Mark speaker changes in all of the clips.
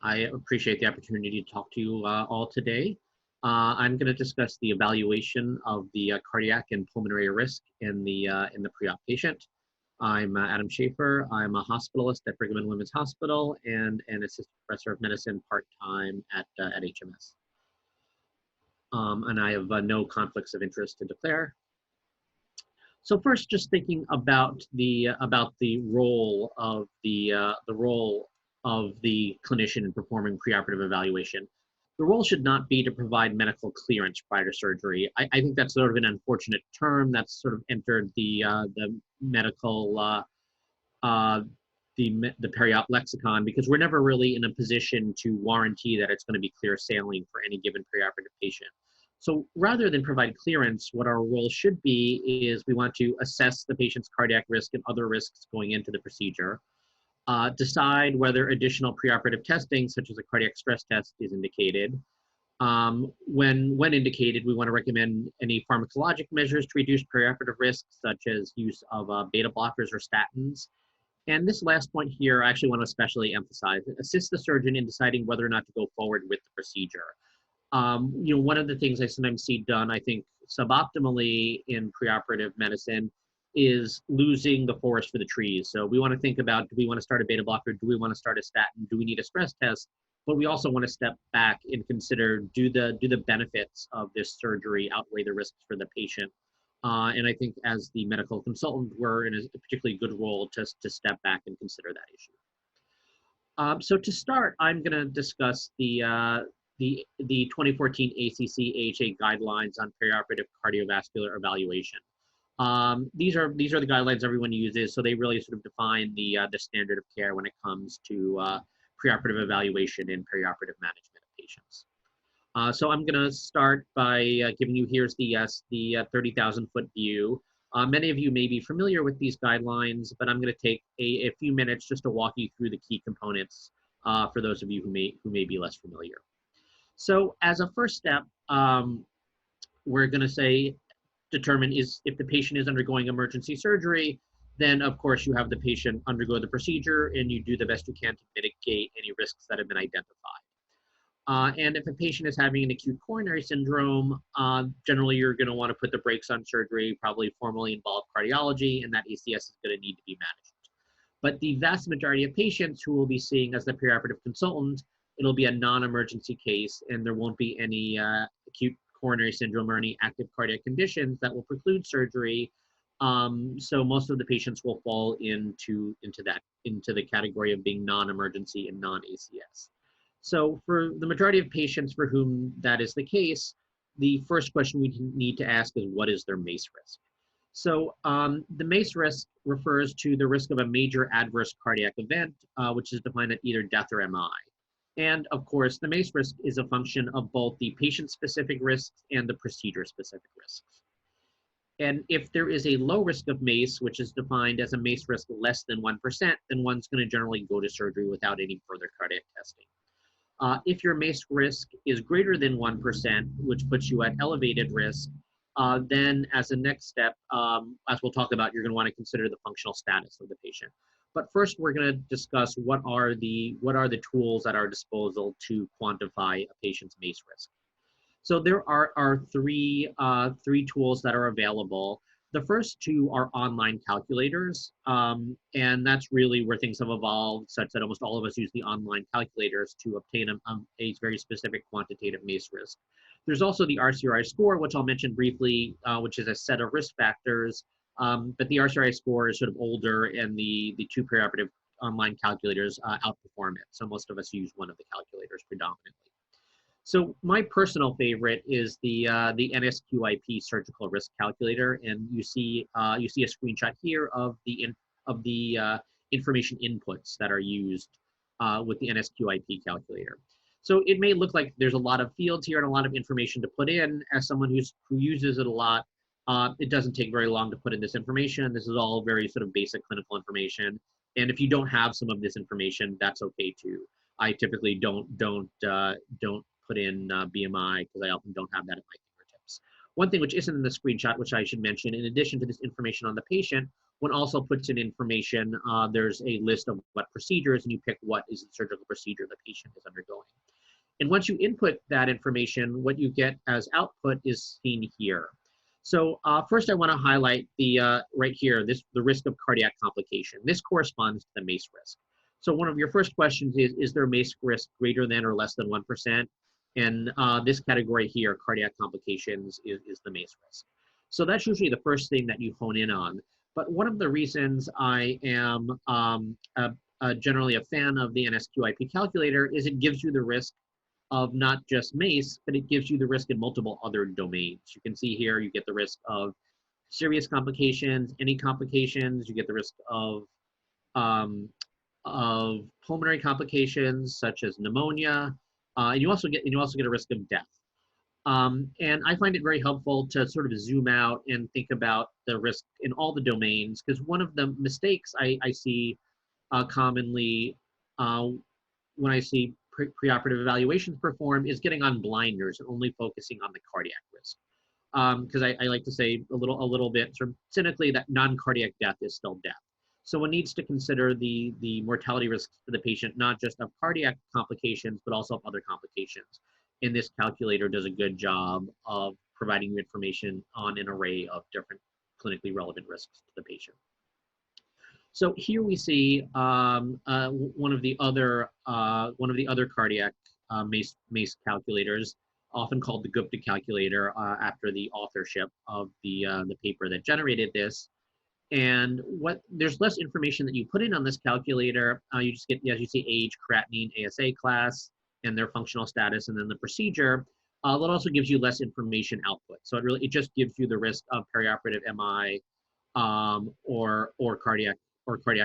Speaker 1: I appreciate the opportunity to talk to you all today. I'm going to discuss the evaluation of the cardiac and pulmonary risk in the pre-op patient. I'm Adam Schaefer. I'm a hospitalist at Brigham and Women's Hospital and an assistant professor of medicine part-time at HMS. And I have no conflicts of interest to declare. So first, just thinking about the role of the clinician in performing preoperative evaluation. The role should not be to provide medical clearance prior to surgery. I think that's sort of an unfortunate term that's sort of entered the medical the periop lexicon, because we're never really in a position to warranty that it's going to be clear sailing for any given preoperative patient. So rather than provide clearance, what our role should be is we want to assess the patient's cardiac risk and other risks going into the procedure, decide whether additional preoperative testing, such as a cardiac stress test, is indicated. When indicated, we want to recommend any pharmacologic measures to reduce preoperative risk, such as use of beta blockers or statins. And this last point here, I actually want to especially emphasize, assist the surgeon in deciding whether or not to go forward with the procedure. One of the things I sometimes see done, I think, suboptimally in preoperative medicine is losing the forest for the trees. So we want to think about, do we want to start a beta blocker? Do we want to start a statin? Do we need a stress test? But we also want to step back and consider, do the benefits of this surgery outweigh the risks for the patient? And I think as the medical consultant, we're in a particularly good role to step back and consider that issue. So to start, I'm going to discuss the 2014 ACC/AHA guidelines on perioperative cardiovascular evaluation. These are the guidelines everyone uses, so they really sort of define the standard of care when it comes to preoperative evaluation and perioperative management of patients. So I'm going to start by giving you, here's the 30,000-foot view. Many of you may be familiar with these guidelines, but I'm going to take a few minutes just to walk you through the key components for those of you who may be less familiar. So as a first step, we're going to determine if the patient is undergoing emergency surgery, then of course you have the patient undergo the procedure and you do the best you can to mitigate any risks that have been identified. And if a patient is having an acute coronary syndrome, generally you're going to want to put the brakes on surgery, probably formally involve cardiology, and that ACS is going to need to be managed. But the vast majority of patients who will be seeing as the perioperative consultant, it'll be a non-emergency case, and there won't be any acute coronary syndrome or any active cardiac conditions that will preclude surgery. So most of the patients will fall into the category of being non-emergency and non-ACS. So for the majority of patients for whom that is the case, the first question we need to ask is, what is their MACE risk? So the MACE risk refers to the risk of a major adverse cardiac event, which is defined as either death or MI. And of course, the MACE risk is a function of both the patient-specific risks and the procedure-specific risks. And if there is a low risk of MACE, which is defined as a MACE risk less than 1%, then one's going to generally go to surgery without any further cardiac testing. If your MACE risk is greater than 1%, which puts you at elevated risk, then as a next step, as we'll talk about, you're going to want to consider the functional status of the patient. But first, we're going to discuss what are the tools at our disposal to quantify a patient's MACE risk. So there are three tools that are available. The first two are online calculators, and that's really where things have evolved, such that almost all of us use the online calculators to obtain a very specific quantitative MACE risk. There's also the RCRI score, which I'll mention briefly, which is a set of risk factors. But the RCRI score is sort of older, and the two perioperative online calculators outperform it. So most of us use one of the calculators predominantly. So my personal favorite is the NSQIP surgical risk calculator, and you see a screenshot here of the information inputs that are used with the NSQIP calculator. So it may look like there's a lot of fields here and a lot of information to put in. As someone who uses it a lot, it doesn't take very long to put in this information. This is all very sort of basic clinical information. And if you don't have some of this information, that's okay too. I typically don't put in BMI because I often don't have that at my fingertips. One thing which isn't in the screenshot, which I should mention, in addition to this information on the patient, One also puts in information. There's a list of what procedures, and you pick what is the surgical procedure the patient is undergoing. And once you input that information, what you get as output is seen here. So first I want to highlight the right here, the risk of cardiac complication. This corresponds to the MACE risk. So one of your first questions is there MACE risk greater than or less than 1%? And this category here, cardiac complications, is the MACE risk. So that's usually the first thing that you hone in on. But one of the reasons I am generally a fan of the NSQIP calculator is it gives you the risk of not just MACE, but it gives you the risk in multiple other domains. You can see here, you get the risk of serious complications, any complications, you get the risk of pulmonary complications such as pneumonia, and you also get a risk of death. And I find it very helpful to sort of zoom out and think about the risk in all the domains, because one of the mistakes I see commonly when I see preoperative evaluations performed is getting on blinders and only focusing on the cardiac risk. Because I like to say a little bit sort of cynically that non-cardiac death is still death. So one needs to consider the mortality risks for the patient, not just of cardiac complications, but also of other complications. And this calculator does a good job of providing you information on an array of different clinically relevant risks to the patient. So here we see one of the other cardiac MACE calculators, often called the Gupta calculator, after the authorship of the paper that generated this. And there's less information that you put in on this calculator. You just get, as you see, age, creatinine, ASA class, and their functional status, and then the procedure. That also gives you less information output. So it just gives you the risk of perioperative MI or cardiac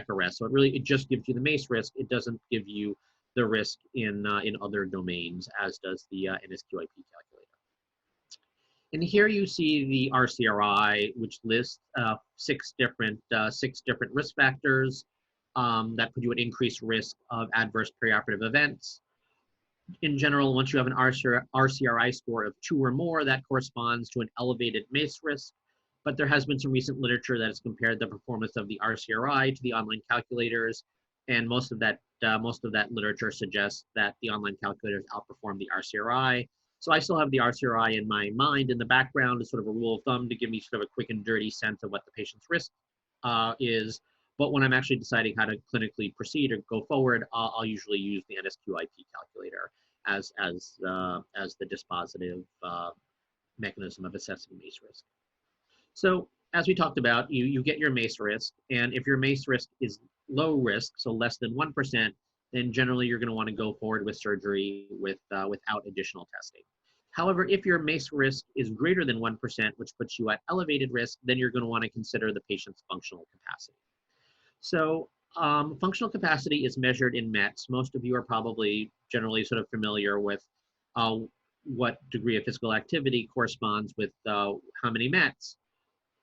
Speaker 1: arrest. So it just gives you the MACE risk. It doesn't give you the risk in other domains, as does the NSQIP calculator. And here you see the RCRI, which lists six different risk factors that put you at increased risk of adverse perioperative events. In general, once you have an RCRI score of 2 or more, that corresponds to an elevated MACE risk. But there has been some recent literature that has compared the performance of the RCRI to the online calculators, and most of that literature suggests that the online calculators outperform the RCRI. So I still have the RCRI in my mind in the background as sort of a rule of thumb to give me sort of a quick and dirty sense of what the patient's risk is. But when I'm actually deciding how to clinically proceed or go forward, I'll usually use the NSQIP calculator as the dispositive mechanism of assessing MACE risk. So as we talked about, you get your MACE risk, and if your MACE risk is low risk, so less than 1%, then generally you're going to want to go forward with surgery without additional testing. However, if your MACE risk is greater than 1%, which puts you at elevated risk, then you're going to want to consider the patient's functional capacity. So functional capacity is measured in METs. Most of you are probably generally sort of familiar with what degree of physical activity corresponds with how many METs.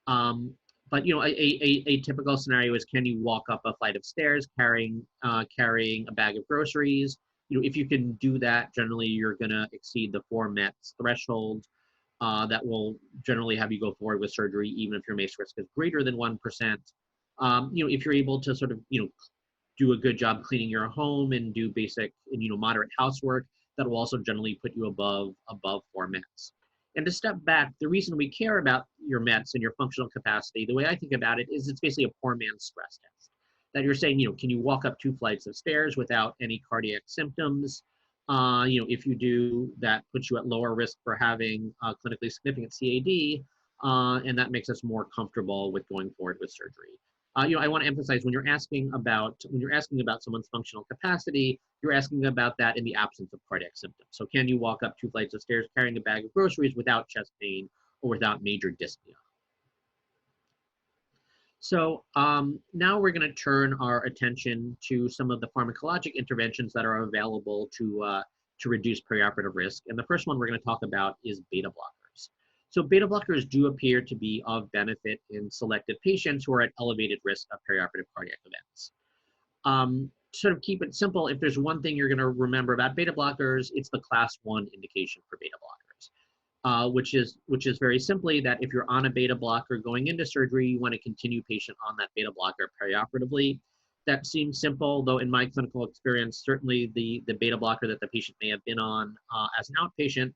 Speaker 1: But a typical scenario is, can you walk up a flight of stairs carrying a bag of groceries? If you can do that, generally you're going to exceed the 4 METs threshold. That will generally have you go forward with surgery, even if your MACE risk is greater than 1%. If you're able to sort of do a good job cleaning your home and do basic and moderate housework, that will also generally put you above 4 METs. And to step back, the reason we care about your METs and your functional capacity, the way I think about it is it's basically a poor man's stress test. That you're saying, can you walk up 2 flights of stairs without any cardiac symptoms? If you do, that puts you at lower risk for having clinically significant CAD, and that makes us more comfortable with going forward with surgery. I want to emphasize when you're asking about someone's functional capacity, you're asking about that in the absence of cardiac symptoms. So can you walk up 2 flights of stairs carrying a bag of groceries without chest pain or without major dyspnea? So now we're going to turn our attention to some of the pharmacologic interventions that are available to reduce perioperative risk. And the first one we're going to talk about is beta blockers. So beta blockers do appear to be of benefit in selected patients who are at elevated risk of perioperative cardiac events. Sort of keep it simple, if there's one thing you're going to remember about beta blockers, it's the class 1 indication for beta blockers. which is very simply that if you're on a beta blocker going into surgery, you want to continue patient on that beta blocker perioperatively. That seems simple, though in my clinical experience, certainly the beta blocker that the patient may have been on as an outpatient,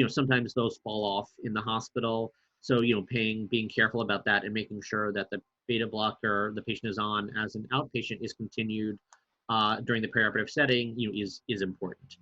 Speaker 1: sometimes those fall off in the hospital. So, being careful about that and making sure that the beta blocker the patient is on as an outpatient is continued during the perioperative setting, is important.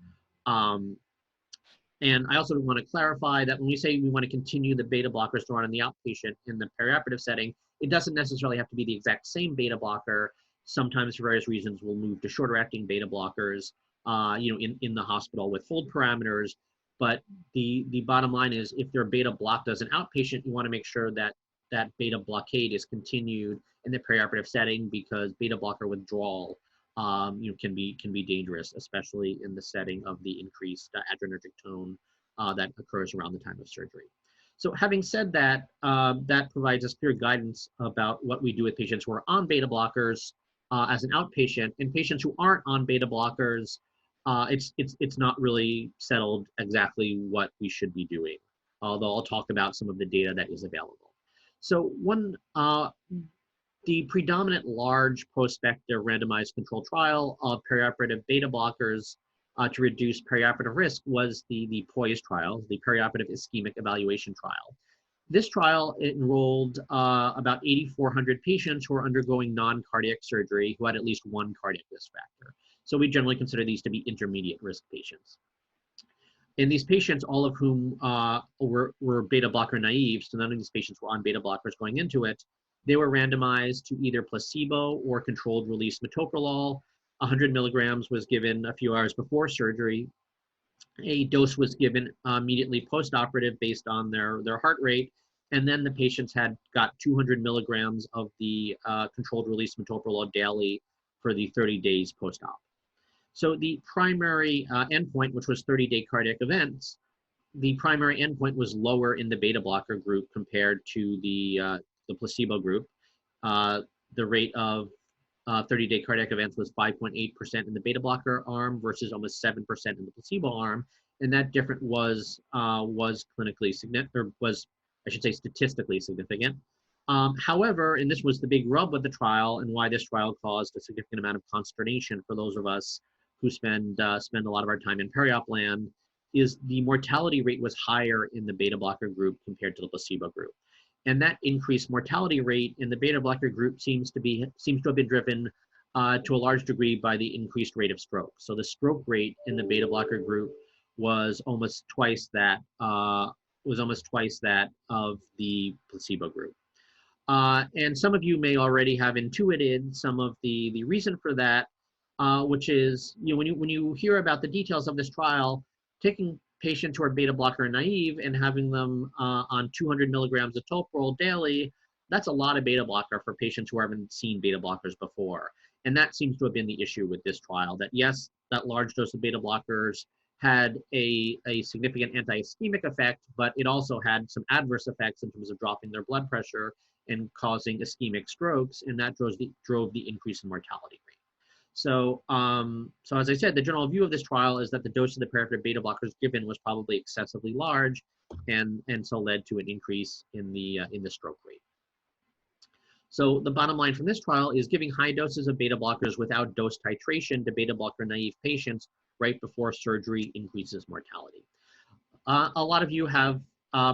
Speaker 1: And I also want to clarify that when we say we want to continue the beta blockers to run on the outpatient in the perioperative setting, it doesn't necessarily have to be the exact same beta blocker. Sometimes, for various reasons, we'll move to shorter acting beta blockers, in the hospital with hold parameters. But the bottom line is, if they're beta blocked as an outpatient, you want to make sure that that beta blockade is continued in the perioperative setting, because beta blocker withdrawal can be dangerous, especially in the setting of the increased adrenergic tone that occurs around the time of surgery. So having said that, that provides us clear guidance about what we do with patients who are on beta blockers as an outpatient. And patients who aren't on beta blockers, it's not really settled exactly what we should be doing, although I'll talk about some of the data that is available. So the predominant large prospective randomized controlled trial of perioperative beta blockers to reduce perioperative risk was the POISE trial, the perioperative ischemic evaluation trial. This trial enrolled about 8,400 patients who were undergoing non-cardiac surgery who had at least one cardiac risk factor. So we generally consider these to be intermediate risk patients. In these patients, all of whom were beta blocker naive, so none of these patients were on beta blockers going into it, they were randomized to either placebo or controlled release metoprolol. 100 milligrams was given a few hours before surgery. A dose was given immediately post-operative based on their heart rate. And then the patients got 200 milligrams of the controlled release metoprolol daily for the 30 days post-op. So the primary endpoint, which was 30-day cardiac events, the primary endpoint was lower in the beta blocker group compared to the placebo group. The rate of 30-day cardiac events was 5.8% in the beta blocker arm versus almost 7% in the placebo arm, and that difference was clinically significant, or was, I should say, statistically significant. However, and this was the big rub of the trial, and why this trial caused a significant amount of consternation for those of us who spend a lot of our time in periop land, is the mortality rate was higher in the beta blocker group compared to the placebo group. And that increased mortality rate in the beta blocker group seems to have been driven to a large degree by the increased rate of stroke. So the stroke rate in the beta blocker group was almost twice that of the placebo group. And some of you may already have intuited some of the reason for that, which is, when you hear about the details of this trial, taking patients who are beta blocker naive and having them on 200 milligrams of toprol daily, that's a lot of beta blocker for patients who haven't seen beta blockers before. And that seems to have been the issue with this trial, that yes, that large dose of beta blockers had a significant anti-ischemic effect, but it also had some adverse effects in terms of dropping their blood pressure and causing ischemic strokes, and that drove the increase in mortality rate. So, as I said, the general view of this trial is that the dose of the perioperative beta blockers given was probably excessively large, and so led to an increase in the stroke rate. So the bottom line from this trial is giving high doses of beta blockers without dose titration to beta blocker naive patients right before surgery increases mortality. A lot of you have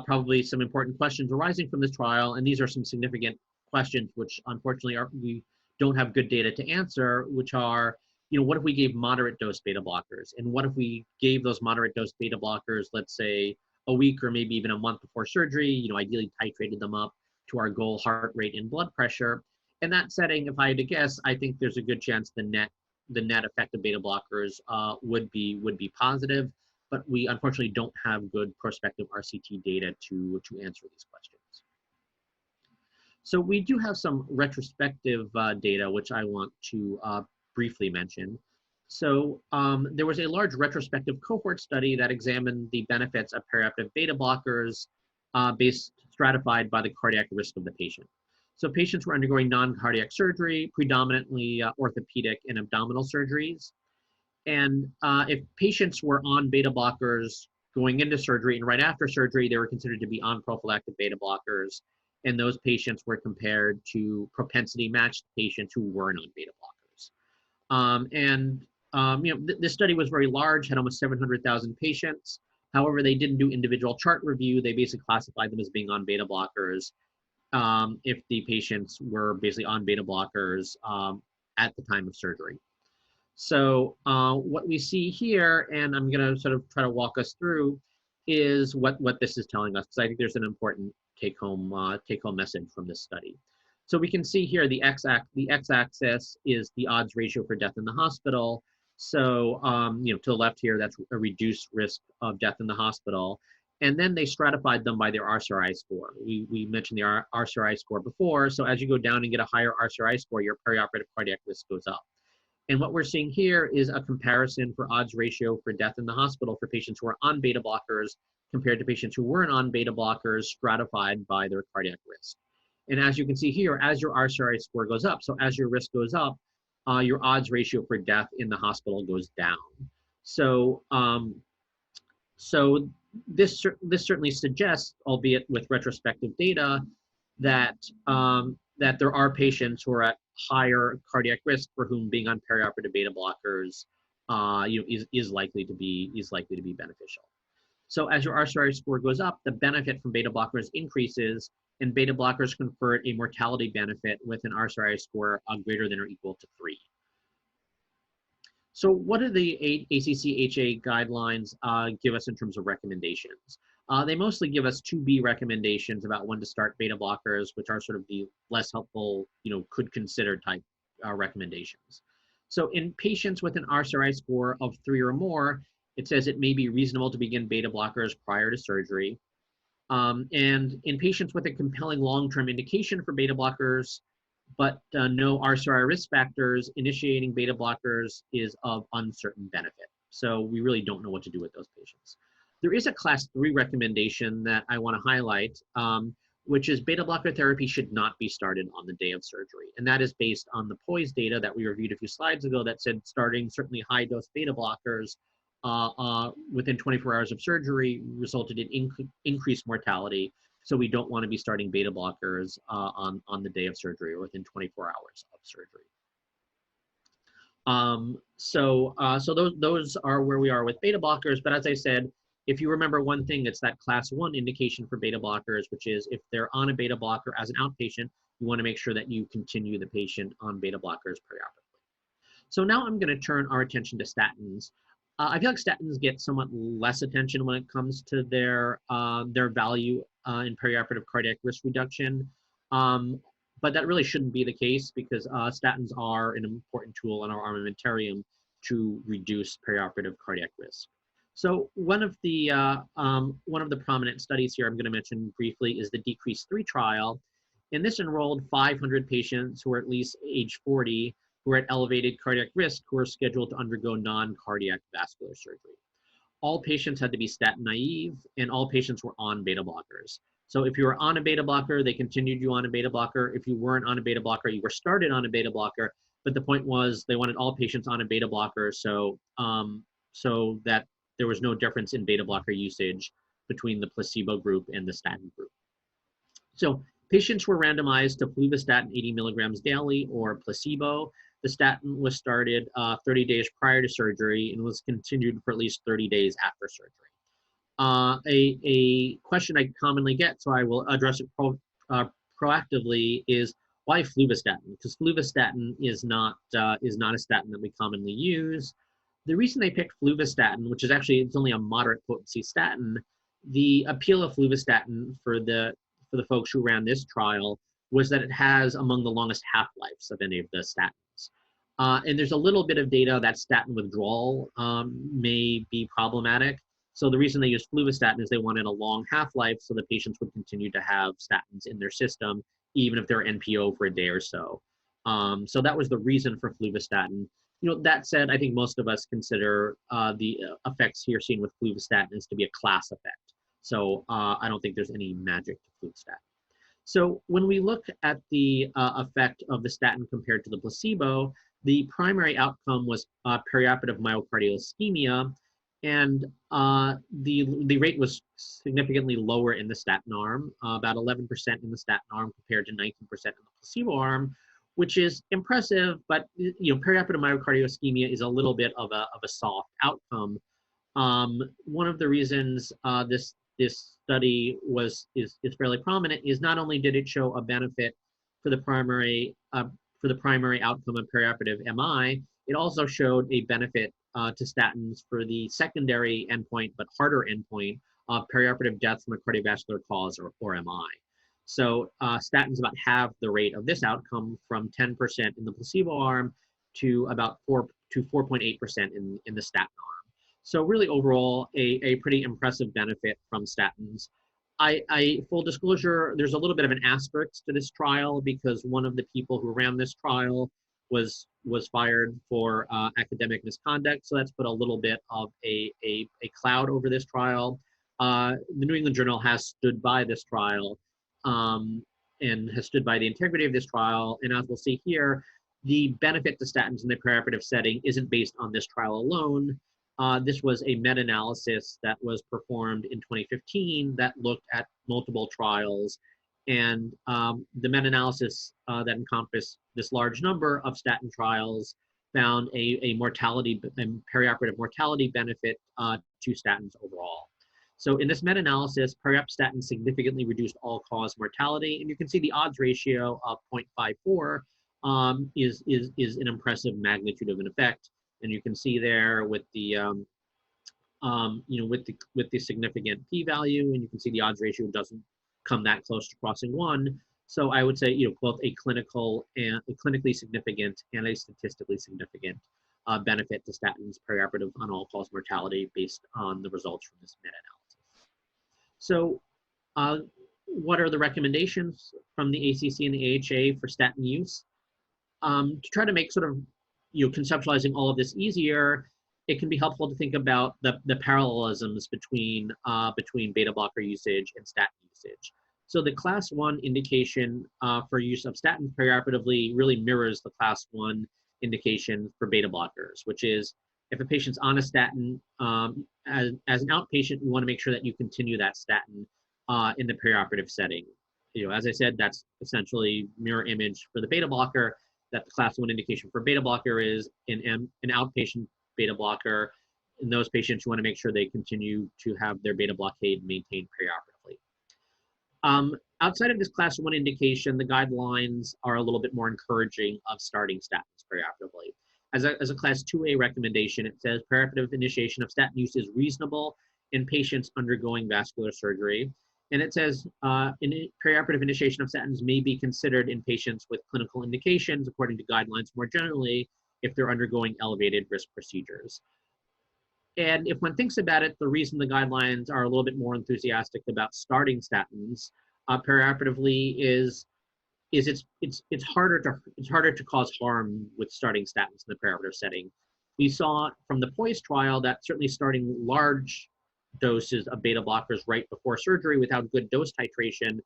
Speaker 1: probably some important questions arising from this trial, and these are some significant questions which unfortunately we don't have good data to answer, which are, what if we gave moderate dose beta blockers? And what if we gave those moderate dose beta blockers, let's say, a week or maybe even a month before surgery, ideally titrated them up to our goal heart rate and blood pressure? In that setting, if I had to guess, I think there's a good chance the net effect of beta blockers would be positive, but we unfortunately don't have good prospective RCT data to answer these questions. So we do have some retrospective data, which I want to briefly mention. So there was a large retrospective cohort study that examined the benefits of perioperative beta blockers stratified by the cardiac risk of the patient. So patients were undergoing non-cardiac surgery, predominantly orthopedic and abdominal surgeries. And if patients were on beta blockers going into surgery and right after surgery, they were considered to be on prophylactic beta blockers. And those patients were compared to propensity matched patients who weren't on beta blockers. This study was very large, had almost 700,000 patients. However, they didn't do individual chart review. They basically classified them as being on beta blockers if the patients were basically on beta blockers at the time of surgery. So what we see here, and I'm going to sort of try to walk us through, is what this is telling us, because I think there's an important take-home message from this study. So we can see here the x-axis is the odds ratio for death in the hospital. So to the left here, that's a reduced risk of death in the hospital. And then they stratified them by their RCRI score. We mentioned the RCRI score before. So as you go down and get a higher RCRI score, your perioperative cardiac risk goes up. And what we're seeing here is a comparison for odds ratio for death in the hospital for patients who are on beta blockers compared to patients who weren't on beta blockers, stratified by their cardiac risk. And as you can see here, as your RCRI score goes up, so as your risk goes up, your odds ratio for death in the hospital goes down. So, this certainly suggests, albeit with retrospective data, that that there are patients who are at higher cardiac risk for whom being on perioperative beta blockers is likely to be beneficial. So as your RCRI score goes up, the benefit from beta blockers increases, and beta blockers confer a mortality benefit with an RCRI score greater than or equal to 3. So what do the ACC/HA guidelines give us in terms of recommendations? They mostly give us 2B recommendations about when to start beta blockers, which are sort of the less helpful, could consider type recommendations. So in patients with an RCRI score of 3 or more, it says it may be reasonable to begin beta blockers prior to surgery. And in patients with a compelling long-term indication for beta blockers, but no RCRI risk factors, initiating beta blockers is of uncertain benefit. So we really don't know what to do with those patients. There is a class 3 recommendation that I want to highlight, which is beta blocker therapy should not be started on the day of surgery. And that is based on the POISE data that we reviewed a few slides ago that said starting certainly high dose beta blockers within 24 hours of surgery resulted in increased mortality. So we don't want to be starting beta blockers on the day of surgery or within 24 hours of surgery. So those are where we are with beta blockers. But as I said, if you remember one thing, it's that class 1 indication for beta blockers, which is if they're on a beta blocker as an outpatient, you want to make sure that you continue the patient on beta blockers perioperatively. So now I'm going to turn our attention to statins. I feel like statins get somewhat less attention when it comes to their value in perioperative cardiac risk reduction, but that really shouldn't be the case because statins are an important tool in our armamentarium to reduce perioperative cardiac risk. So one of the prominent studies here I'm going to mention briefly is the DECREASE-3 trial, and this enrolled 500 patients who were at least age 40 who were at elevated cardiac risk who were scheduled to undergo non-cardiac vascular surgery. All patients had to be statin naive, and all patients were on beta blockers. So if you were on a beta blocker, they continued you on a beta blocker. If you weren't on a beta blocker, you were started on a beta blocker. But the point was they wanted all patients on a beta blocker so that there was no difference in beta blocker usage between the placebo group and the statin group. So patients were randomized to fluvastatin 80 milligrams daily or placebo. The statin was started 30 days prior to surgery and was continued for at least 30 days after surgery. A question I commonly get, so I will address it proactively, is why fluvastatin? Because fluvastatin is not a statin that we commonly use. The reason they picked fluvastatin, which is actually, it's only a moderate potency statin, the appeal of fluvastatin for the folks who ran this trial was that it has among the longest half-lives of any of the statins. And there's a little bit of data that statin withdrawal may be problematic. So the reason they used fluvastatin is they wanted a long half-life so the patients would continue to have statins in their system, even if they're NPO for a day or so. So that was the reason for fluvastatin. That said, I think most of us consider the effects here seen with fluvastatin to be a class effect. So I don't think there's any magic to fluvastatin. So when we look at the effect of the statin compared to the placebo, the primary outcome was perioperative myocardial ischemia. And the rate was significantly lower in the statin arm, about 11% in the statin arm compared to 19% in the placebo arm, which is impressive. But perioperative myocardial ischemia is a little bit of a soft outcome. One of the reasons this study is fairly prominent is not only did it show a benefit for the primary outcome of perioperative MI, it also showed a benefit to statins for the secondary endpoint, but harder endpoint of perioperative death from a cardiovascular cause or MI. So statins about halve the rate of this outcome from 10% in the placebo arm to about 4.8% in the statin arm. So really overall, a pretty impressive benefit from statins. Full disclosure, there's a little bit of an asterisk to this trial because one of the people who ran this trial was fired for academic misconduct. So that's put a little bit of a cloud over this trial. The New England Journal has stood by this trial and has stood by the integrity of this trial. And as we'll see here, the benefit to statins in the perioperative setting isn't based on this trial alone. This was a meta-analysis that was performed in 2015 that looked at multiple trials. And the meta-analysis that encompassed this large number of statin trials found a mortality and perioperative mortality benefit to statins overall. So in this meta-analysis, periop statins significantly reduced all-cause mortality, and you can see the odds ratio of 0.54 is an impressive magnitude of an effect. And you can see there with the with the significant p-value, and you can see the odds ratio doesn't come that close to crossing 1. So I would say both a clinically significant and a statistically significant benefit to statins perioperative on all-cause mortality based on the results from this meta-analysis. So what are the recommendations from the ACC and the AHA for statin use? To try to make sort of conceptualizing all of this easier, it can be helpful to think about the parallelisms between beta blocker usage and statin usage. So the class 1 indication for use of statins perioperatively really mirrors the class 1 indication for beta blockers, which is if a patient's on a statin, as an outpatient, you want to make sure that you continue that statin in the perioperative setting. As I said, that's essentially mirror image for the beta blocker, that the class 1 indication for beta blocker is an outpatient beta blocker. In those patients, you want to make sure they continue to have their beta blockade maintained perioperatively. Outside of this class 1 indication, the guidelines are a little bit more encouraging of starting statins perioperatively. As a class 2A recommendation, it says perioperative initiation of statin use is reasonable in patients undergoing vascular surgery. And it says perioperative initiation of statins may be considered in patients with clinical indications according to guidelines more generally if they're undergoing elevated risk procedures. And if one thinks about it, the reason the guidelines are a little bit more enthusiastic about starting statins perioperatively is it's harder to cause harm with starting statins in the perioperative setting. We saw from the POISE trial that certainly starting large doses of beta blockers right before surgery without good dose titration,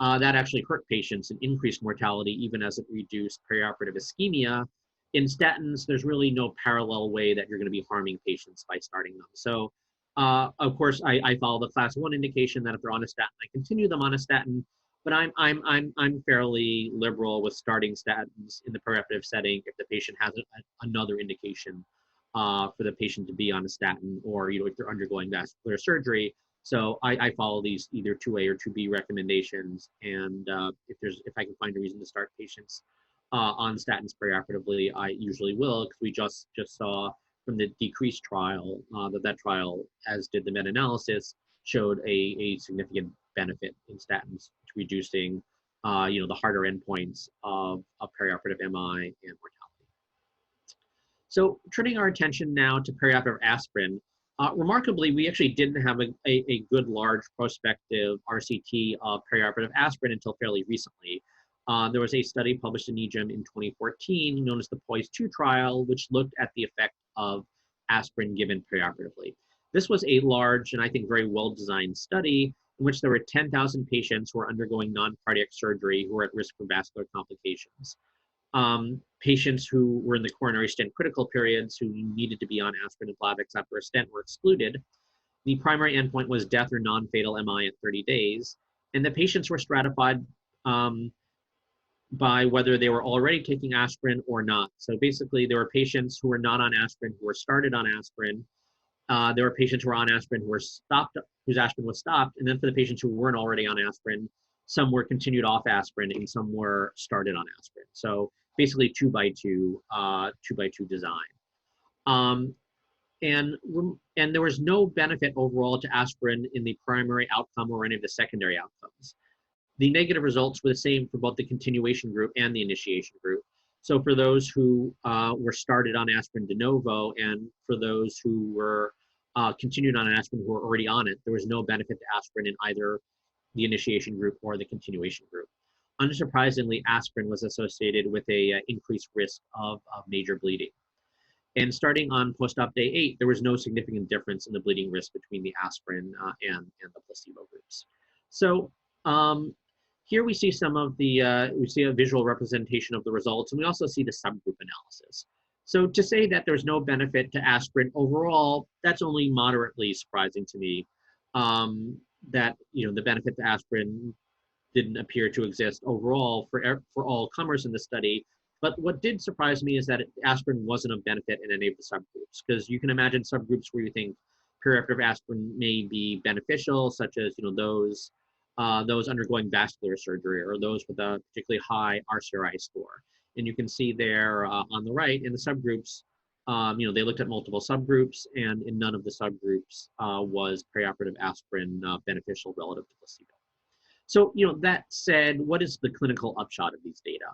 Speaker 1: that actually hurt patients and increased mortality even as it reduced perioperative ischemia. In statins, there's really no parallel way that you're going to be harming patients by starting them. So, of course, I follow the class 1 indication that if they're on a statin, I continue them on a statin. But I'm fairly liberal with starting statins in the perioperative setting if the patient has another indication for the patient to be on a statin, or if they're undergoing vascular surgery. So I follow these either 2A or 2B recommendations, and if I can find a reason to start patients on statins perioperatively, I usually will, because we just saw from the DECREASE trial that trial, as did the meta-analysis, showed a significant benefit in statins to reducing the harder endpoints of perioperative MI and mortality. So turning our attention now to perioperative aspirin, remarkably, we actually didn't have a good large prospective RCT of perioperative aspirin until fairly recently. There was a study published in EGIM in 2014 known as the POISE 2 trial, which looked at the effect of aspirin given perioperatively. This was a large and I think very well-designed study in which there were 10,000 patients who were undergoing non-cardiac surgery who were at risk for vascular complications. Patients who were in the coronary stent critical periods who needed to be on aspirin and Plavix after a stent were excluded. The primary endpoint was death or non-fatal MI at 30 days. And the patients were stratified by whether they were already taking aspirin or not. So basically, there were patients who were not on aspirin who were started on aspirin. There were patients who were on aspirin who were stopped, whose aspirin was stopped. And then for the patients who weren't already on aspirin, some were continued off aspirin and some were started on aspirin. So basically 2x2 design. And there was no benefit overall to aspirin in the primary outcome or any of the secondary outcomes. The negative results were the same for both the continuation group and the initiation group. So for those who were started on aspirin de novo and for those who were continued on aspirin who were already on it, there was no benefit to aspirin in either the initiation group or the continuation group. Unsurprisingly, aspirin was associated with a increased risk of major bleeding. And starting on post-op day 8, there was no significant difference in the bleeding risk between the aspirin and the placebo groups. So here we see some of the, we see a visual representation of the results, and we also see the subgroup analysis. So to say that there's no benefit to aspirin overall, that's only moderately surprising to me. That the benefit to aspirin didn't appear to exist overall for all comers in the study. But what did surprise me is that aspirin wasn't of benefit in any of the subgroups, because you can imagine subgroups where you think perioperative aspirin may be beneficial, such as those undergoing vascular surgery or those with a particularly high RCRI score. And you can see there on the right in the subgroups, they looked at multiple subgroups, and in none of the subgroups was perioperative aspirin beneficial relative to placebo. So, that said, what is the clinical upshot of these data?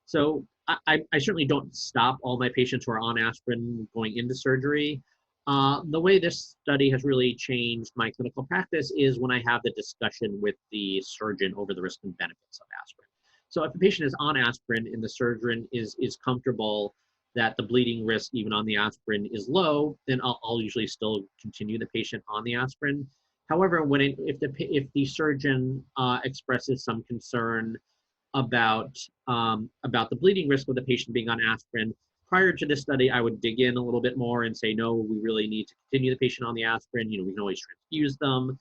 Speaker 1: So I certainly don't stop all my patients who are on aspirin going into surgery. The way this study has really changed my clinical practice is when I have the discussion with the surgeon over the risks and benefits of aspirin. So if a patient is on aspirin and the surgeon is comfortable that the bleeding risk even on the aspirin is low, then I'll usually still continue the patient on the aspirin. However, if the surgeon expresses some concern about the bleeding risk of the patient being on aspirin, prior to this study, I would dig in a little bit more and say, no, we really need to continue the patient on the aspirin. We can always transfuse them,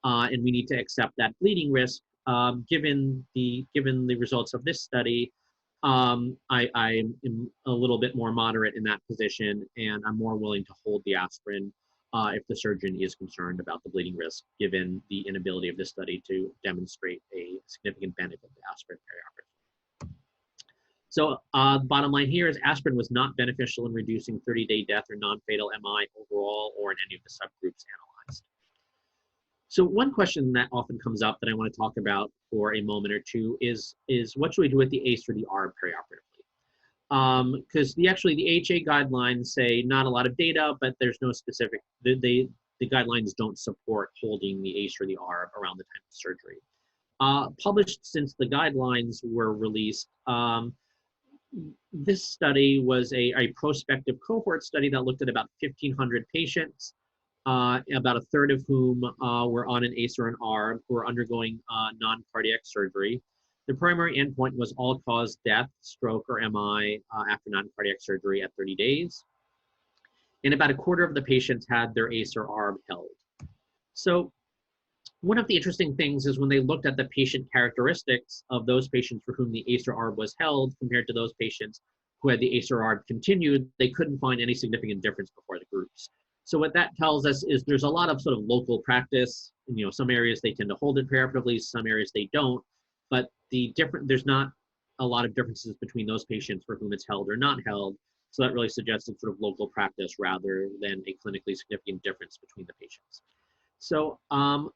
Speaker 1: and we need to accept that bleeding risk. Given the results of this study, I am a little bit more moderate in that position, and I'm more willing to hold the aspirin if the surgeon is concerned about the bleeding risk, given the inability of this study to demonstrate a significant benefit to aspirin perioperatively. So the bottom line here is aspirin was not beneficial in reducing 30-day death or non-fatal MI overall or in any of the subgroups analyzed. So one question that often comes up that I want to talk about for a moment or two is what should we do with the ACE or the ARB perioperatively? Because the AHA guidelines say not a lot of data, but there's no specific, the guidelines don't support holding the ACE or the ARB around the time of surgery. Published since the guidelines were released, this study was a prospective cohort study that looked at about 1,500 patients, about a third of whom were on an ACE or an ARB who were undergoing non-cardiac surgery. The primary endpoint was all-cause death, stroke, or MI after non-cardiac surgery at 30 days. And about a quarter of the patients had their ACE or ARB held. So one of the interesting things is when they looked at the patient characteristics of those patients for whom the ACE or ARB was held compared to those patients who had the ACE or ARB continued, they couldn't find any significant difference before the groups. So what that tells us is there's a lot of sort of local practice. Some areas they tend to hold it perioperatively, some areas they don't. But there's not a lot of differences between those patients for whom it's held or not held. So that really suggests it's sort of local practice rather than a clinically significant difference between the patients. So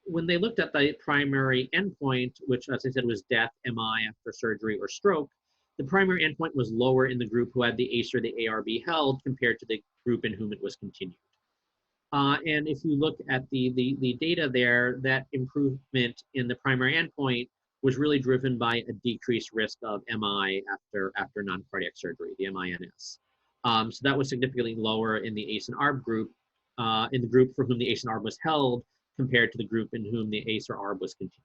Speaker 1: when they looked at the primary endpoint, which, as I said, was death, MI after surgery, or stroke, the primary endpoint was lower in the group who had the ACE or the ARB held compared to the group in whom it was continued. And if you look at the data there, that improvement in the primary endpoint was really driven by a decreased risk of MI after non-cardiac surgery, the MINS. So that was significantly lower in the ACE and ARB group, in the group for whom the ACE and ARB was held, compared to the group in whom the ACE or ARB was continued.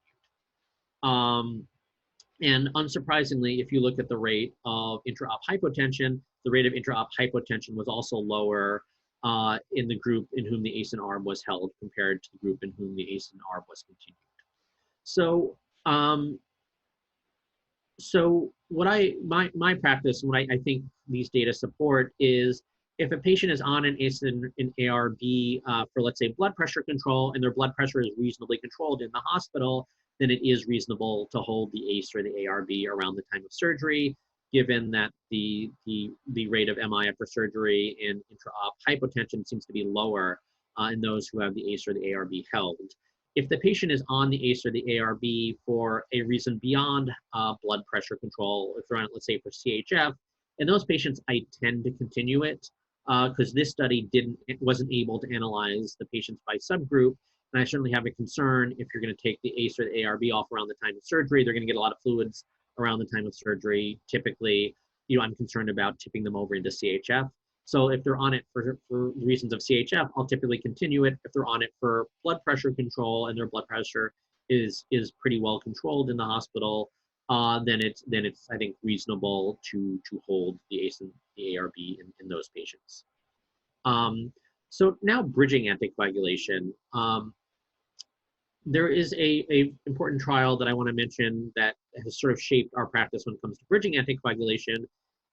Speaker 1: And unsurprisingly, if you look at the rate of intra-op hypotension, the rate of intra-op hypotension was also lower in the group in whom the ACE and ARB was held compared to the group in whom the ACE and ARB was continued. So, um, so what my practice, and what I think these data support is if a patient is on an ACE and an ARB for, let's say, blood pressure control, and their blood pressure is reasonably controlled in the hospital, then it is reasonable to hold the ACE or the ARB around the time of surgery, given that the rate of MI after surgery and intra-op hypotension seems to be lower in those who have the ACE or the ARB held. If the patient is on the ACE or the ARB for a reason beyond blood pressure control, if they're on it, let's say for CHF, in those patients, I tend to continue it because this study wasn't able to analyze the patients by subgroup. And I certainly have a concern if you're going to take the ACE or the ARB off around the time of surgery, they're going to get a lot of fluids around the time of surgery. Typically, I'm concerned about tipping them over into CHF. So if they're on it for reasons of CHF, I'll typically continue it. If they're on it for blood pressure control and their blood pressure is pretty well controlled in the hospital, then it's I think reasonable to hold the ACE and the ARB in those patients. So now bridging anticoagulation. There is a important trial that I want to mention that has sort of shaped our practice when it comes to bridging anticoagulation,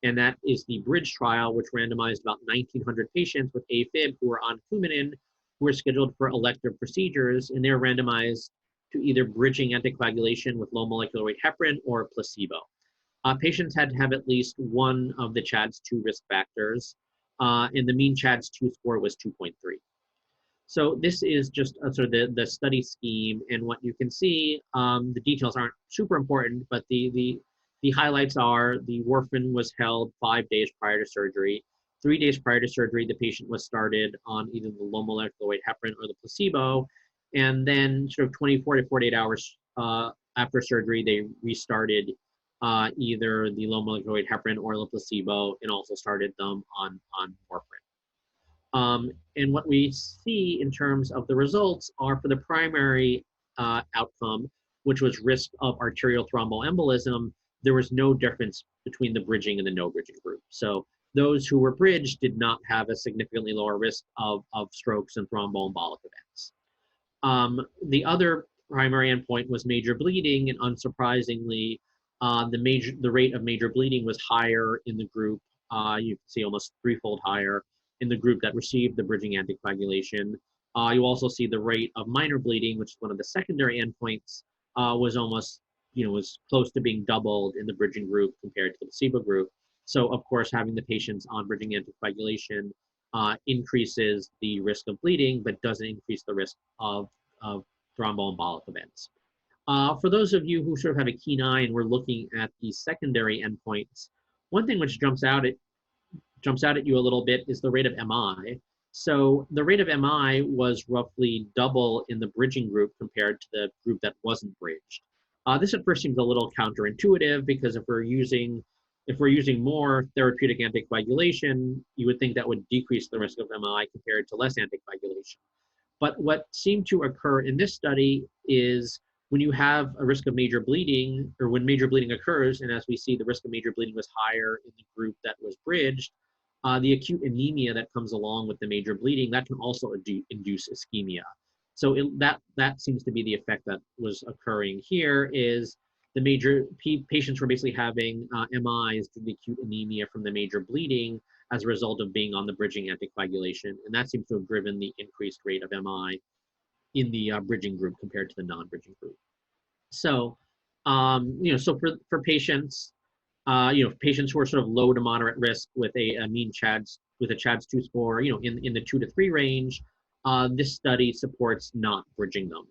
Speaker 1: and that is the BRIDGE trial, which randomized about 1,900 patients with AFib who were on Coumadin, who were scheduled for elective procedures, and they're randomized to either bridging anticoagulation with low molecular weight heparin or placebo. Patients had to have at least one of the CHADS2 risk factors, and the mean CHADS2 score was 2.3. So this is just sort of the study scheme, and what you can see, the details aren't super important, but the highlights are the warfarin was held 5 days prior to surgery. 3 days prior to surgery, the patient was started on either the low molecular weight heparin or the placebo, and then sort of 24 to 48 hours after surgery, they restarted either the low molecular weight heparin or the placebo, and also started them on warfarin. And what we see in terms of the results are for the primary outcome, which was risk of arterial thromboembolism, there was no difference between the bridging and the no bridging group. So those who were bridged did not have a significantly lower risk of strokes and thromboembolic events. The other primary endpoint was major bleeding, and unsurprisingly, the rate of major bleeding was higher in the group. You can see almost threefold higher in the group that received the bridging anticoagulation. You also see the rate of minor bleeding, which is one of the secondary endpoints, was almost, was close to being doubled in the bridging group compared to the placebo group. So of course, having the patients on bridging anticoagulation increases the risk of bleeding, but doesn't increase the risk of thromboembolic events. For those of you who sort of have a keen eye and we're looking at the secondary endpoints, one thing which jumps out at you a little bit is the rate of MI. So the rate of MI was roughly double in the bridging group compared to the group that wasn't bridged. This at first seems a little counterintuitive because if we're using more therapeutic anticoagulation, you would think that would decrease the risk of MI compared to less anticoagulation. But what seemed to occur in this study is when you have a risk of major bleeding, or when major bleeding occurs, and as we see, the risk of major bleeding was higher in the group that was bridged, the acute anemia that comes along with the major bleeding, that can also induce ischemia. So that seems to be the effect that was occurring here, is the major patients were basically having MIs due to acute anemia from the major bleeding as a result of being on the bridging anticoagulation. And that seems to have driven the increased rate of MI in the bridging group compared to the non-bridging group. So, so for patients, patients who are sort of low to moderate risk with a mean CHADS2 score, in the 2 to 3 range, this study supports not bridging them.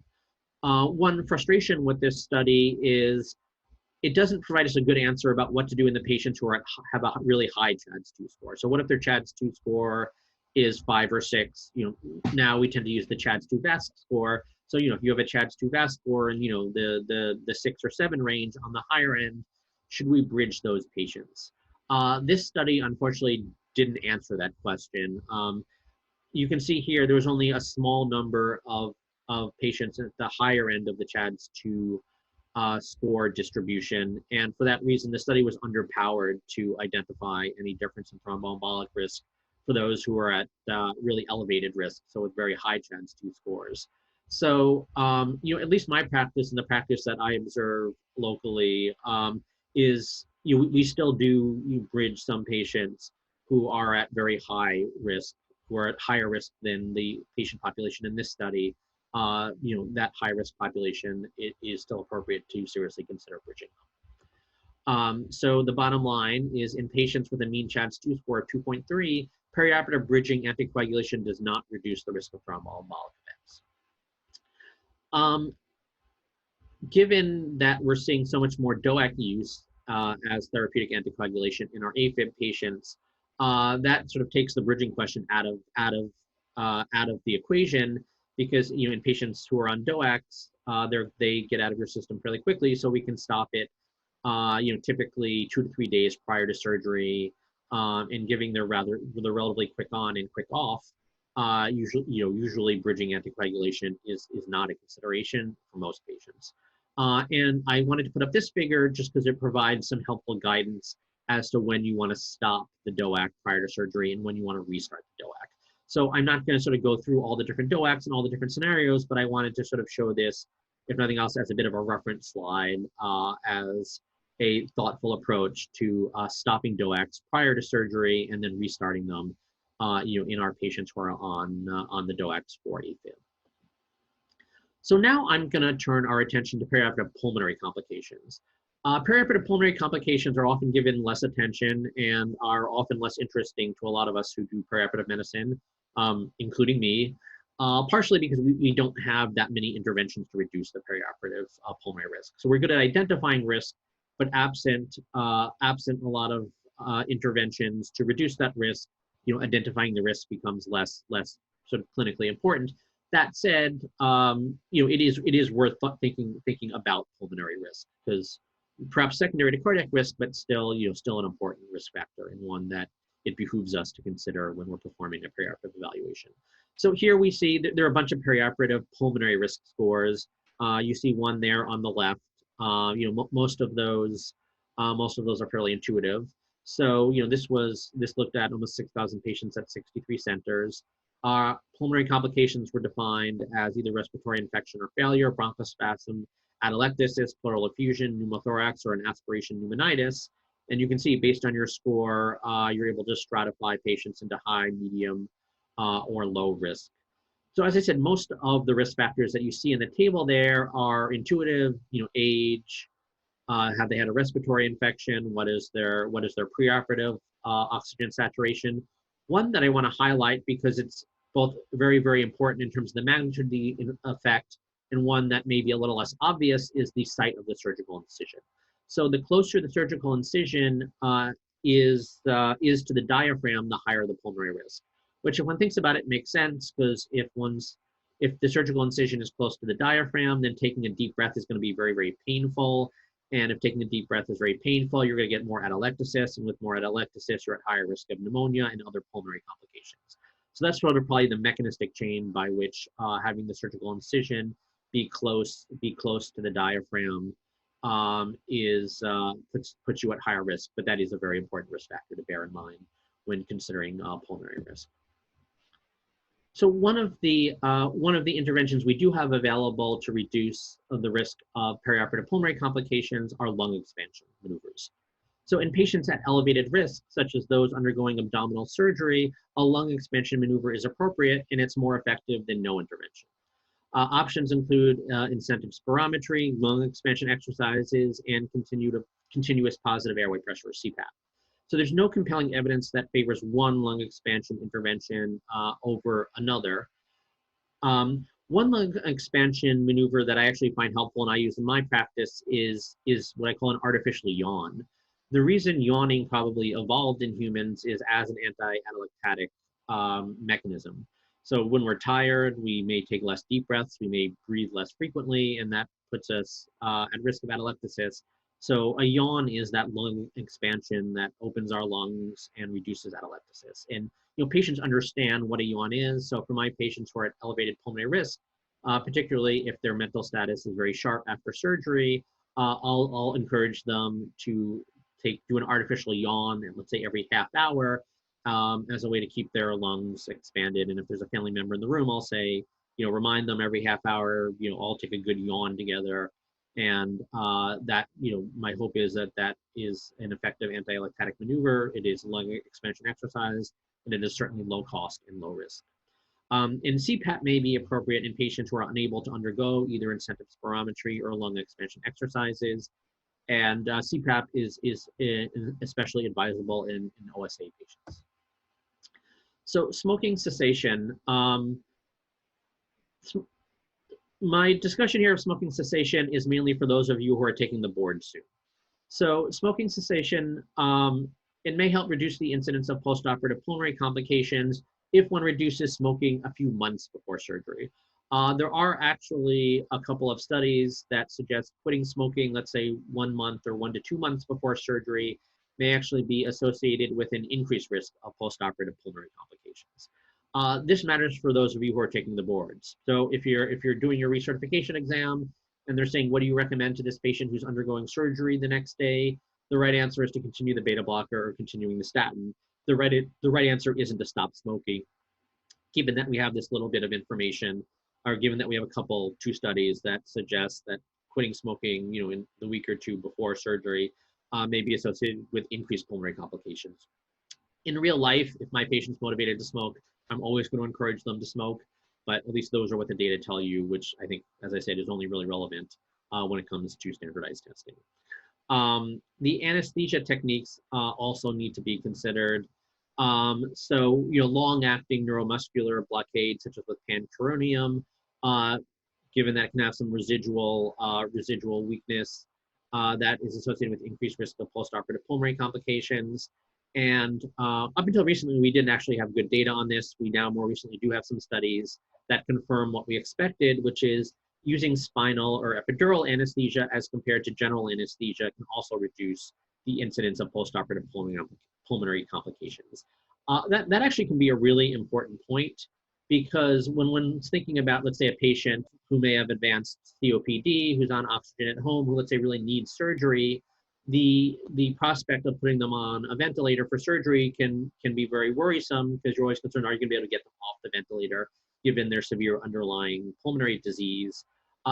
Speaker 1: One frustration with this study is it doesn't provide us a good answer about what to do in the patients who have a really high CHADS2 score. So what if their CHADS2 score is 5 or 6? Now we tend to use the CHADS2 VASC score. So, if you have a CHADS2 VASC score and, the 6 or 7 range on the higher end, should we bridge those patients? This study, unfortunately, didn't answer that question. You can see here, there was only a small number of patients at the higher end of the CHADS2 score distribution. And for that reason, the study was underpowered to identify any difference in thromboembolic risk for those who are at really elevated risk, so with very high chance 2 scores. So, at least my practice and the practice that I observe locally is we still do bridge some patients who are at very high risk, who are at higher risk than the patient population in this study. That high risk population, it is still appropriate to seriously consider bridging. So the bottom line is, in patients with a mean CHADS2 score of 2.3, perioperative bridging anticoagulation does not reduce the risk of thromboembolic events. Given that we're seeing so much more DOAC use as therapeutic anticoagulation in our AFib patients, that sort of takes the bridging question out of the equation, because in patients who are on DOACs, they get out of your system fairly quickly, so we can stop it typically 2 to 3 days prior to surgery, and giving the relatively quick on and quick off. Usually bridging anticoagulation is not a consideration for most patients. And I wanted to put up this figure just because it provides some helpful guidance as to when you want to stop the DOAC prior to surgery and when you want to restart the DOAC. So I'm not going to sort of go through all the different DOACs and all the different scenarios, but I wanted to sort of show this, if nothing else, as a bit of a reference slide, as a thoughtful approach to stopping DOACs prior to surgery and then restarting them, in our patients who are on the DOACs for AFib. So now I'm going to turn our attention to perioperative pulmonary complications. Perioperative pulmonary complications are often given less attention and are often less interesting to a lot of us who do perioperative medicine, including me, partially because we don't have that many interventions to reduce the perioperative pulmonary risk. So we're good at identifying risk, but absent a lot of interventions to reduce that risk, identifying the risk becomes less sort of clinically important. That said, it is worth thinking about pulmonary risk, because perhaps secondary to cardiac risk, but still an important risk factor, and one that it behooves us to consider when we're performing a perioperative evaluation. So here we see that there are a bunch of perioperative pulmonary risk scores. You see one there on the left. Most of those are fairly intuitive. So this looked at almost 6,000 patients at 63 centers. Pulmonary complications were defined as either respiratory infection or failure, bronchospasm, atelectasis, pleural effusion, pneumothorax, or an aspiration pneumonitis. And you can see, based on your score, you're able to stratify patients into high, medium, or low risk. So as I said, most of the risk factors that you see in the table there are intuitive. Age, have they had a respiratory infection? What is their preoperative oxygen saturation? One that I want to highlight, because it's both very, very important in terms of the magnitude of the effect, and one that may be a little less obvious, is the site of the surgical incision. So the closer the surgical incision is to the diaphragm, the higher the pulmonary risk. Which, if one thinks about it, makes sense, because if the surgical incision is close to the diaphragm, then taking a deep breath is going to be very, very painful. And if taking a deep breath is very painful, you're going to get more atelectasis, and with more atelectasis, you're at higher risk of pneumonia and other pulmonary complications. So that's sort of probably the mechanistic chain by which having the surgical incision be close to the diaphragm puts you at higher risk. But that is a very important risk factor to bear in mind when considering pulmonary risk. So one of the interventions we do have available to reduce the risk of perioperative pulmonary complications are lung expansion maneuvers. So in patients at elevated risk, such as those undergoing abdominal surgery, a lung expansion maneuver is appropriate, and it's more effective than no intervention. Options include incentive spirometry, lung expansion exercises, and continuous positive airway pressure, or CPAP. So there's no compelling evidence that favors one lung expansion intervention over another. One lung expansion maneuver that I actually find helpful and I use in my practice is what I call an artificial yawn. The reason yawning probably evolved in humans is as an anti-atelectatic mechanism. So when we're tired, we may take less deep breaths, we may breathe less frequently, and that puts us at risk of atelectasis. So a yawn is that lung expansion that opens our lungs and reduces atelectasis. And patients understand what a yawn is. So for my patients who are at elevated pulmonary risk, particularly if their mental status is very sharp after surgery, I'll encourage them to do an artificial yawn, and let's say every half hour, as a way to keep their lungs expanded. And if there's a family member in the room, I'll say, remind them every half hour, all take a good yawn together. And that, my hope is that that is an effective anti-electatic maneuver. It is lung expansion exercise, and it is certainly low cost and low risk. And CPAP may be appropriate in patients who are unable to undergo either incentive spirometry or lung expansion exercises. And CPAP is especially advisable in OSA patients. So smoking cessation. My discussion here of smoking cessation is mainly for those of you who are taking the board soon. So smoking cessation, it may help reduce the incidence of postoperative pulmonary complications if one reduces smoking a few months before surgery. There are actually a couple of studies that suggest quitting smoking, let's say 1 month or 1 to 2 months before surgery, may actually be associated with an increased risk of postoperative pulmonary complications. This matters for those of you who are taking the boards. So if you're doing your recertification exam and they're saying, what do you recommend to this patient who's undergoing surgery the next day? The right answer is to continue the beta blocker or continuing the statin. The right answer isn't to stop smoking. Given that we have this little bit of information, or given that we have two studies that suggest that quitting smoking, in the week or two before surgery, may be associated with increased pulmonary complications. In real life, if my patient's motivated to smoke, I'm always going to encourage them to smoke, but at least those are what the data tell you, which I think, as I said, is only really relevant when it comes to standardized testing. The anesthesia techniques also need to be considered. So, long-acting neuromuscular blockade, such as with pancuronium, given that it can have some residual weakness, that is associated with increased risk of postoperative pulmonary complications. And up until recently, we didn't actually have good data on this. We now more recently do have some studies that confirm what we expected, which is using spinal or epidural anesthesia as compared to general anesthesia can also reduce the incidence of postoperative pulmonary complications. That actually can be a really important point, because when one's thinking about, let's say, a patient who may have advanced COPD, who's on oxygen at home, who, let's say, really needs surgery, the prospect of putting them on a ventilator for surgery can be very worrisome, because you're always concerned, are you going to be able to get them off the ventilator given their severe underlying pulmonary disease?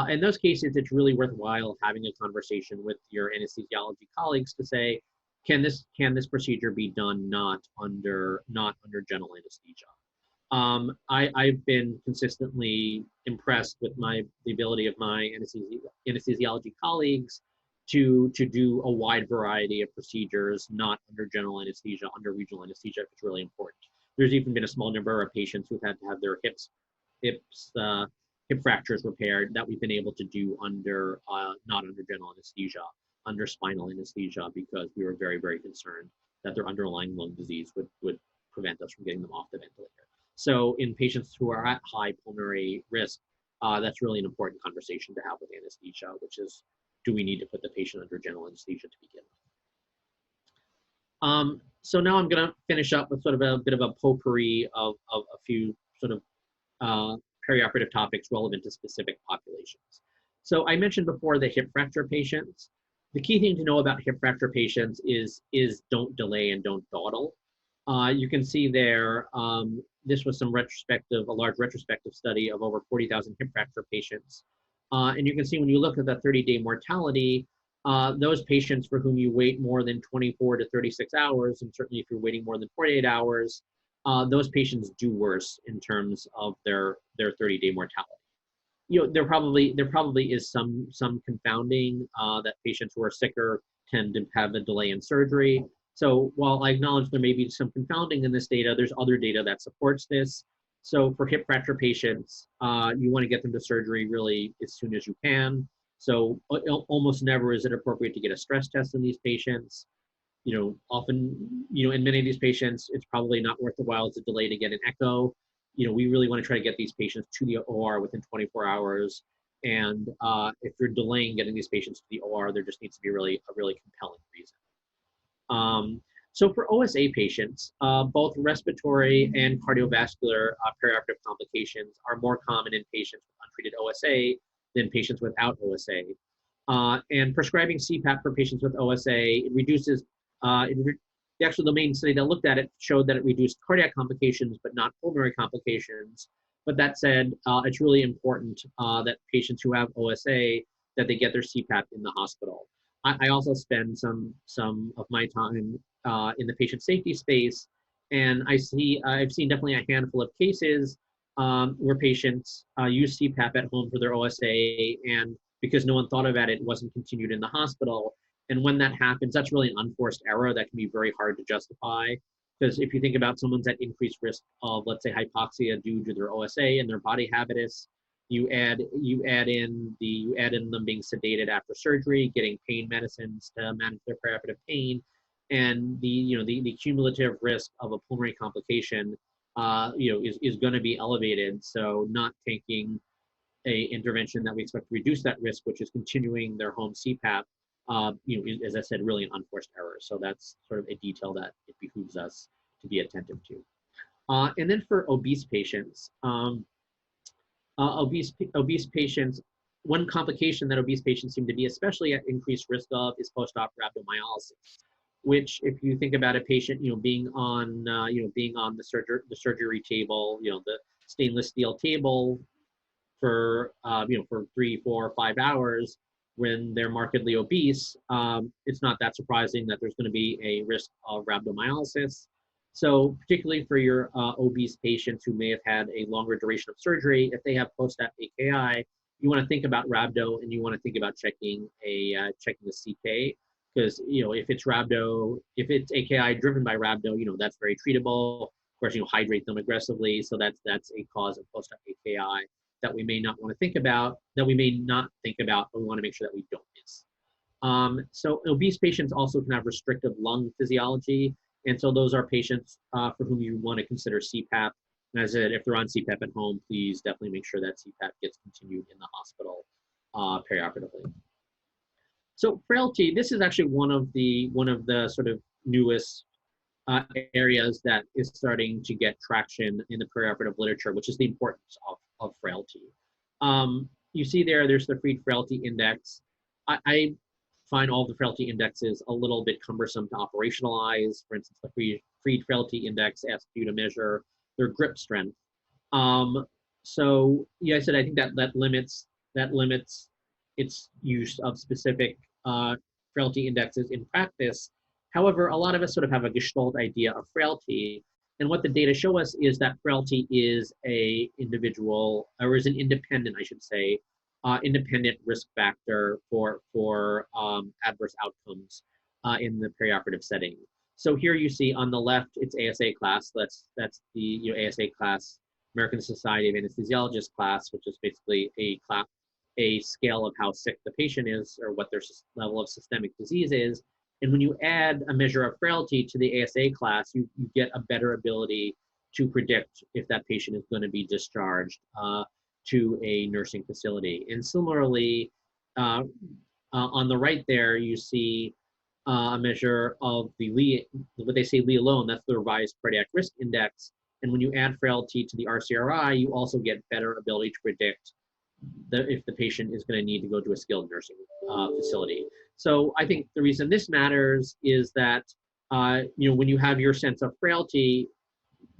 Speaker 1: In those cases, it's really worthwhile having a conversation with your anesthesiology colleagues to say, can this procedure be done not under general anesthesia? I've been consistently impressed with the ability of my anesthesiology colleagues to do a wide variety of procedures, not under general anesthesia, under regional anesthesia, if it's really important. There's even been a small number of patients who've had to have their hip fractures repaired that we've been able to do under not under general anesthesia, under spinal anesthesia, because we were very, very concerned that their underlying lung disease would prevent us from getting them off the ventilator. So in patients who are at high pulmonary risk, that's really an important conversation to have with anesthesia, which is, do we need to put the patient under general anesthesia to begin with? So now I'm going to finish up with sort of a bit of a potpourri of a few sort of perioperative topics relevant to specific populations. So I mentioned before the hip fracture patients. The key thing to know about hip fracture patients is don't delay and don't dawdle. You can see there, this was a large retrospective study of over 40,000 hip fracture patients. And you can see when you look at the 30-day mortality, those patients for whom you wait more than 24 to 36 hours, and certainly if you're waiting more than 48 hours, those patients do worse in terms of their 30-day mortality. There probably is some confounding that patients who are sicker tend to have a delay in surgery. So while I acknowledge there may be some confounding in this data, there's other data that supports this. So for hip fracture patients, you want to get them to surgery really as soon as you can. So almost never is it appropriate to get a stress test in these patients. Often, in many of these patients, it's probably not worth the while to delay to get an echo. We really want to try to get these patients to the OR within 24 hours. And if you're delaying getting these patients to the OR, there just needs to be a really compelling reason. So for OSA patients, both respiratory and cardiovascular perioperative complications are more common in patients with untreated OSA than patients without OSA. And prescribing CPAP for patients with OSA, it reduces, actually the main study that looked at it showed that it reduced cardiac complications, but not pulmonary complications. But that said, it's really important that patients who have OSA, that they get their CPAP in the hospital. I also spend some of my time in the patient safety space, and I've seen definitely a handful of cases where patients use CPAP at home for their OSA, and because no one thought about it, it wasn't continued in the hospital. And when that happens, that's really an unforced error that can be very hard to justify. Because if you think about someone's at increased risk of, let's say, hypoxia due to their OSA and their body habitus, you add in them being sedated after surgery, getting pain medicines to manage their perioperative pain, and the cumulative risk of a pulmonary complication is going to be elevated. So not taking a intervention that we expect to reduce that risk, which is continuing their home CPAP, is, as I said, really an unforced error. So that's sort of a detail that it behooves us to be attentive to. And then for obese patients, obese patients, one complication that obese patients seem to be especially at increased risk of is post-op rhabdomyolysis, which, if you think about a patient, being on the surgery table, the stainless steel table for 3, 4, 5 hours, when they're markedly obese, it's not that surprising that there's going to be a risk of rhabdomyolysis. So particularly for your obese patients who may have had a longer duration of surgery, if they have post-op AKI, you want to think about rhabdo, and you want to think about checking the CK, because if it's AKI driven by rhabdo, that's very treatable. Of course, hydrate them aggressively, so that's a cause of post-op AKI that we may not want to think about, but we want to make sure that we don't miss. So obese patients also can have restrictive lung physiology, and so those are patients for whom you want to consider CPAP. And as I said, if they're on CPAP at home, please definitely make sure that CPAP gets continued in the hospital perioperatively. So frailty, this is actually one of the sort of newest areas that is starting to get traction in the perioperative literature, which is the importance of frailty. You see there's the Fried Frailty Index. I find all the frailty indexes a little bit cumbersome to operationalize. For instance, the Fried Frailty Index asks you to measure their grip strength. So yeah, I said I think that limits its use of specific frailty indexes in practice. However, a lot of us sort of have a gestalt idea of frailty, and what the data show us is that frailty is an independent, I should say, independent risk factor for adverse outcomes in the perioperative setting. So here you see on the left, it's ASA class. That's the ASA class, American Society of Anesthesiologists class, which is basically a scale of how sick the patient is or what their level of systemic disease is. And when you add a measure of frailty to the ASA class, you get a better ability to predict if that patient is going to be discharged to a nursing facility. And similarly, on the right there, you see a measure of what they say Lee alone, that's the revised cardiac risk index. And when you add frailty to the RCRI, you also get better ability to predict if the patient is going to need to go to a skilled nursing facility. So I think the reason this matters is that when you have your sense of frailty,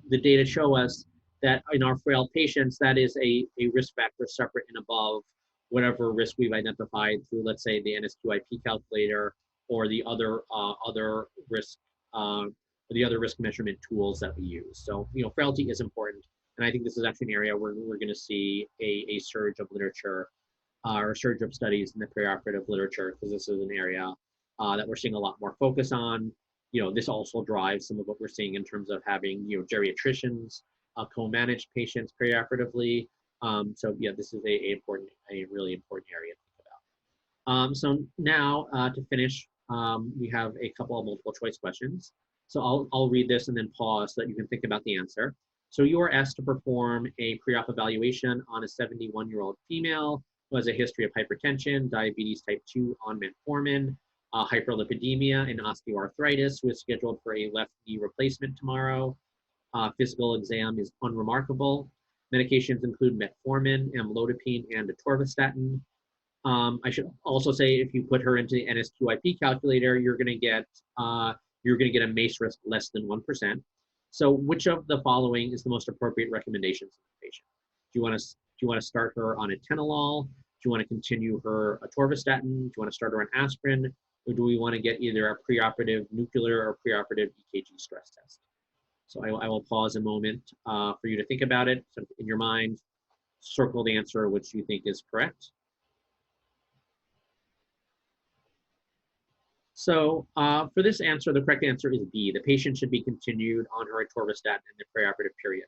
Speaker 1: the data show us that in our frail patients, that is a risk factor separate and above whatever risk we've identified through, let's say, the NSQIP calculator or the other risk measurement tools that we use. So frailty is important. And I think this is actually an area where we're going to see a surge of literature or a surge of studies in the perioperative literature, because this is an area that we're seeing a lot more focus on. This also drives some of what we're seeing in terms of having geriatricians co-manage patients perioperatively. So yeah, this is a really important area to think about. So now to finish, we have a couple of multiple choice questions. So I'll read this and then pause so that you can think about the answer. So you are asked to perform a pre-op evaluation on a 71-year-old female who has a history of hypertension, diabetes type 2 on metformin, hyperlipidemia, and osteoarthritis, who is scheduled for a left knee replacement tomorrow. Physical exam is unremarkable. Medications include metformin, amlodipine, and atorvastatin. I should also say if you put her into the NSQIP calculator, you're going to get a MACE risk less than 1%. So which of the following is the most appropriate recommendations for the patient? Do you want to start her on atenolol? Do you want to continue her atorvastatin? Do you want to start her on aspirin? Or do we want to get either a preoperative nuclear or preoperative EKG stress test? So I will pause a moment for you to think about it. So in your mind, circle the answer which you think is correct. So for this answer, the correct answer is B. The patient should be continued on her atorvastatin in the preoperative period.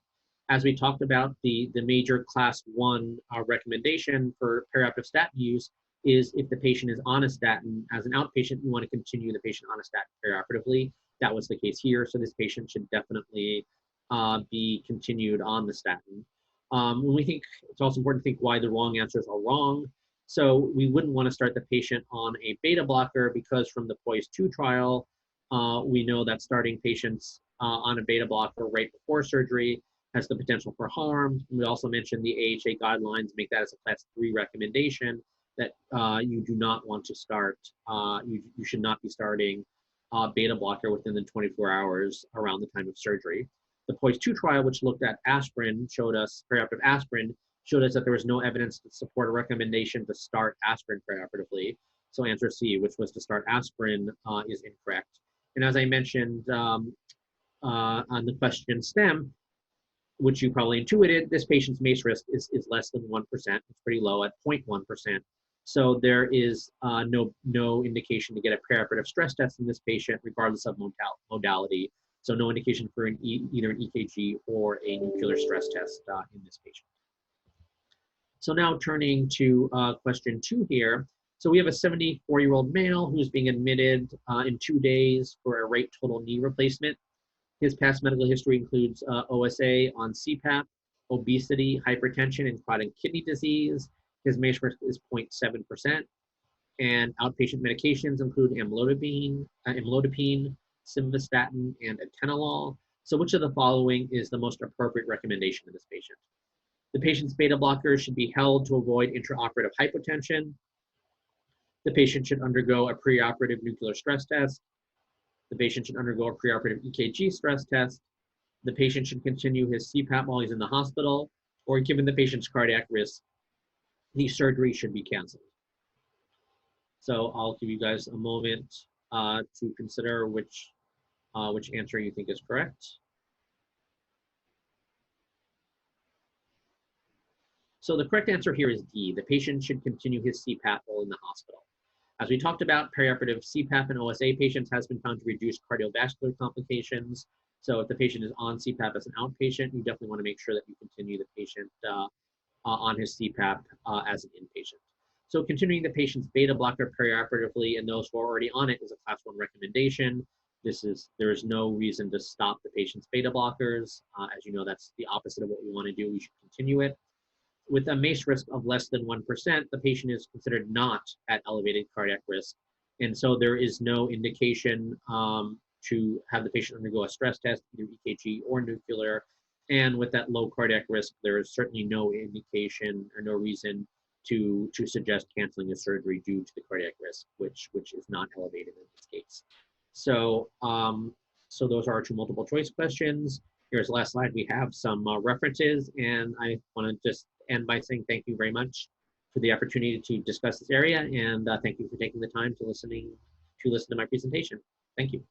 Speaker 1: As we talked about, the major class 1 recommendation for perioperative statin use is if the patient is on a statin as an outpatient, you want to continue the patient on a statin perioperatively. That was the case here. So this patient should definitely be continued on the statin. When we think, it's also important to think why the wrong answers are wrong. So we wouldn't want to start the patient on a beta blocker because from the POISE-2 trial, we know that starting patients on a beta blocker right before surgery has the potential for harm. We also mentioned the AHA guidelines make that as a class 3 recommendation that you do not want to start, you should not be starting beta blocker within the 24 hours around the time of surgery. The POISE-2 trial, which looked at aspirin, showed us, perioperative aspirin, showed us that there was no evidence to support a recommendation to start aspirin preoperatively. So answer C, which was to start aspirin, is incorrect. And as I mentioned on the question STEM, which you probably intuited, this patient's MACE risk is less than 1%. It's pretty low at 0.1%. So there is no indication to get a preoperative stress test in this patient, regardless of modality. So no indication for either an EKG or a nuclear stress test in this patient. So now turning to question 2 here. So we have a 74-year-old male who's being admitted in 2 days for a right total knee replacement. His past medical history includes OSA on CPAP, obesity, hypertension, and chronic kidney disease. His MACE risk is 0.7%. And outpatient medications include amlodipine, simvastatin, and atenolol. So which of the following is the most appropriate recommendation in this patient? The patient's beta blockers should be held to avoid intraoperative hypotension. The patient should undergo a preoperative nuclear stress test. The patient should undergo a preoperative EKG stress test. The patient should continue his CPAP while he's in the hospital, or given the patient's cardiac risk, the surgery should be canceled. So I'll give you guys a moment to consider which answer you think is correct. So the correct answer here is D. The patient should continue his CPAP while in the hospital. As we talked about, perioperative CPAP in OSA patients has been found to reduce cardiovascular complications. So if the patient is on CPAP as an outpatient, you definitely want to make sure that you continue the patient on his CPAP as an inpatient. So continuing the patient's beta blocker perioperatively and those who are already on it is a class 1 recommendation. There is no reason to stop the patient's beta blockers. As you know, that's the opposite of what we want to do. We should continue it. With a MACE risk of less than 1%, the patient is considered not at elevated cardiac risk. And so there is no indication to have the patient undergo a stress test, either EKG or nuclear. And with that low cardiac risk, there is certainly no indication or no reason to suggest canceling a surgery due to the cardiac risk, which is not elevated in this case. So, so those are our 2 multiple choice questions. Here's the last slide. We have some references, and I want to just end by saying thank you very much for the opportunity to discuss this area, and thank you for taking the time to listen to my presentation. Thank you.